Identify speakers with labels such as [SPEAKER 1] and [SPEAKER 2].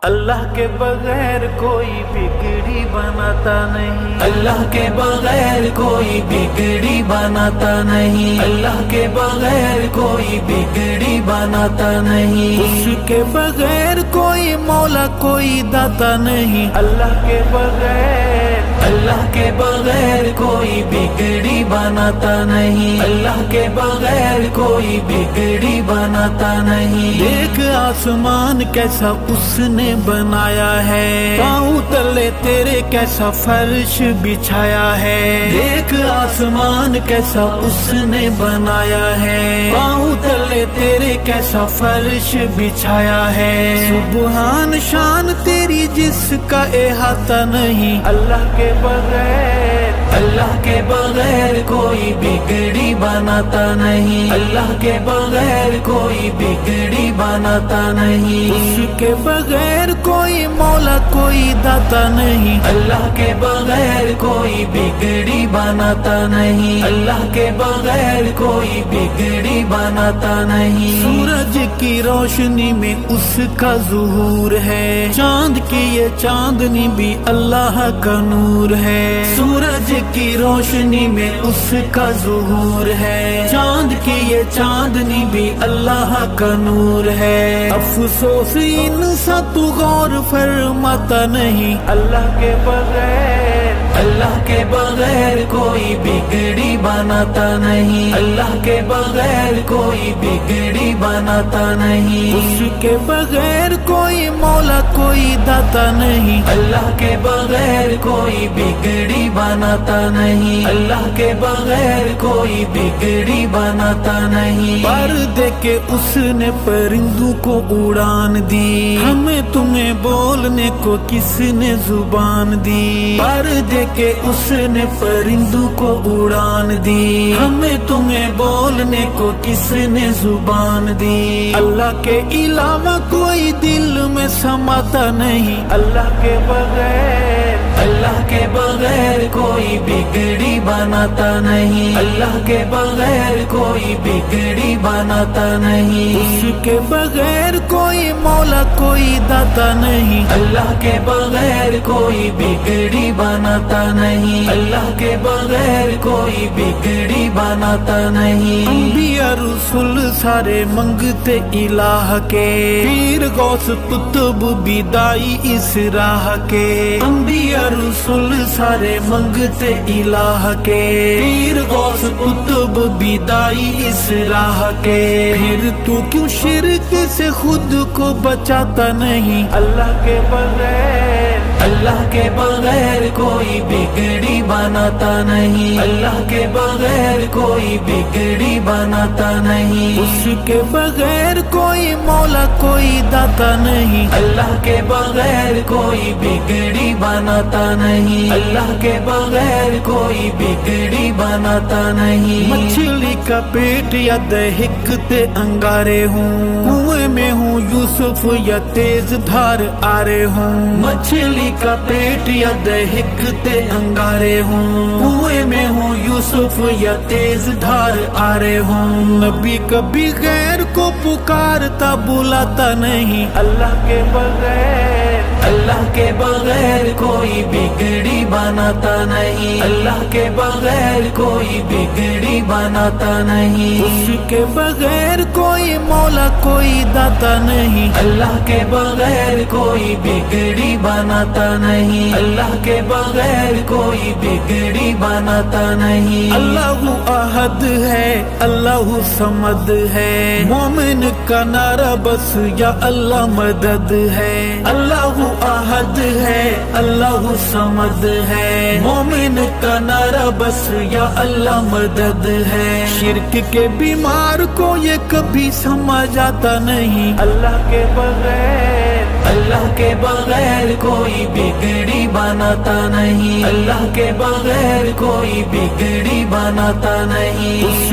[SPEAKER 1] اللہ کے بغیر کوئی بگڑی بناتا نہیں،
[SPEAKER 2] اللہ کے بغیر کوئی بگڑی بناتا نہیں، اللہ کے بغیر کوئی بگڑی بناتا نہیں،
[SPEAKER 1] اس کے بغیر کوئی مولا کوئی داتا نہیں، اللہ کے بغیر
[SPEAKER 2] اللہ کے بغیر کوئی بگڑی بناتا نہیں، اللہ کے بغیر کوئی بگڑی بناتا نہیں۔
[SPEAKER 1] دیکھ آسمان کیسا اس نے بنایا ہے، پاؤں تلے تیرے کیسا فرش بچھایا ہے، دیکھ آسمان کیسا اس نے بنایا ہے، پاؤں تلے تیرے کیسا فرش بچھایا ہے، سبحان شان تیری جس کا احاطہ نہیں، اللہ کے بغیر
[SPEAKER 2] اللہ کے بغیر کوئی بگڑی بناتا نہیں، اللہ کے بغیر کوئی بگڑی بناتا نہیں،
[SPEAKER 1] اس کے بغیر کوئی مولا کوئی داتا نہیں،
[SPEAKER 2] اللہ کے بغیر کوئی بگڑی بناتا نہیں، اللہ کے بغیر کوئی بگڑی بناتا نہیں۔
[SPEAKER 1] سورج کی روشنی میں اس کا ظہور ہے، چاند کی یہ چاندنی بھی اللہ کا نور ہے، سورج کی روشنی میں اس کا ظہور ہے، چاند کی یہ چاندنی بھی اللہ کا نور ہے، افسوس انسان تو غور فرماتا نہیں، اللہ کے بغیر
[SPEAKER 2] اللہ کے بغیر کوئی بگڑی بناتا نہیں، اللہ کے بغیر کوئی بگڑی بناتا نہیں،
[SPEAKER 1] اس کے بغیر کوئی مولا کوئی داتا نہیں،
[SPEAKER 2] اللہ کے بغیر کوئی بگڑی بناتا نہیں، اللہ کے بغیر کوئی بگڑی بناتا نہیں۔
[SPEAKER 1] پر دیکھ کے اس نے پرندوں کو اڑان دی، ہمیں تمہیں بولنے کو کس نے زبان دی، پر دیکھ کہ اس نے پرندوں کو اڑان دی، ہمیں تمہیں بولنے کو کس نے زبان دی، اللہ کے علاوہ کوئی دل میں سماتا نہیں، اللہ کے بغیر
[SPEAKER 2] اللہ کے بغیر کوئی بگڑی بناتا نہیں، اللہ کے بغیر کوئی بگڑی بناتا نہیں،
[SPEAKER 1] اس کے بغیر کوئی مولا کوئی داتا نہیں،
[SPEAKER 2] اللہ کے بغیر کوئی بگڑی بناتا نہیں، اللہ کے بغیر کوئی بگڑی بناتا نہیں۔
[SPEAKER 1] انبیاء رسول سارے منگتے الہ کے، پیر غوث قطب بھی دائی اس راہ کے، انبیاء رسول سارے منگتے الہ کے، پیر غوث قطب بھی دائی اس راہ کے، پھر تو کیوں شرک سے خود کو بچاتا نہیں، اللہ کے بغیر
[SPEAKER 2] اللہ کے بغیر کوئی بگڑی بناتا نہیں، اللہ کے بغیر کوئی بگڑی بناتا نہیں،
[SPEAKER 1] اس کے بغیر کوئی مولا کوئی داتا نہیں،
[SPEAKER 2] اللہ کے بغیر کوئی بگڑی بناتا نہیں، اللہ کے بغیر کوئی بگڑی بناتا نہیں۔
[SPEAKER 1] مچھلی کا پیٹ یا دہکتے انگارے ہوں، کنویں میں ہوں یوسف یا تیز دھار آرے ہوں، مچھلی کا پیٹ یا دہکتے انگارے ہوں، کنویں میں ہوں یوسف یا تیز دھار آرے ہوں، نبی کبھی غیر کو پکارتا بلاتا نہیں، اللہ کے بغیر
[SPEAKER 2] اللہ کے بغیر کوئی بگڑی بناتا نہیں، اللہ کے بغیر کوئی بگڑی بناتا نہیں،
[SPEAKER 1] اس کے بغیر کوئی مولا کوئی داتا نہیں،
[SPEAKER 2] اللہ کے بغیر کوئی بگڑی بناتا نہیں، اللہ کے بغیر کوئی بگڑی بناتا نہیں۔
[SPEAKER 1] اللہ احد ہے، اللہ صمد ہے، مومن کا نعرہ بس یا اللہ مدد ہے، اللہ احد ہے، اللہ صمد ہے، مومن کا نعرہ بس یا اللہ مدد ہے، شرک کے بیمار کو یہ کبھی سمجھ آتا نہیں، اللہ کے بغیر
[SPEAKER 2] اللہ کے بغیر کوئی بگڑی بناتا نہیں، اللہ کے بغیر کوئی بگڑی بناتا نہیں،
[SPEAKER 1] اس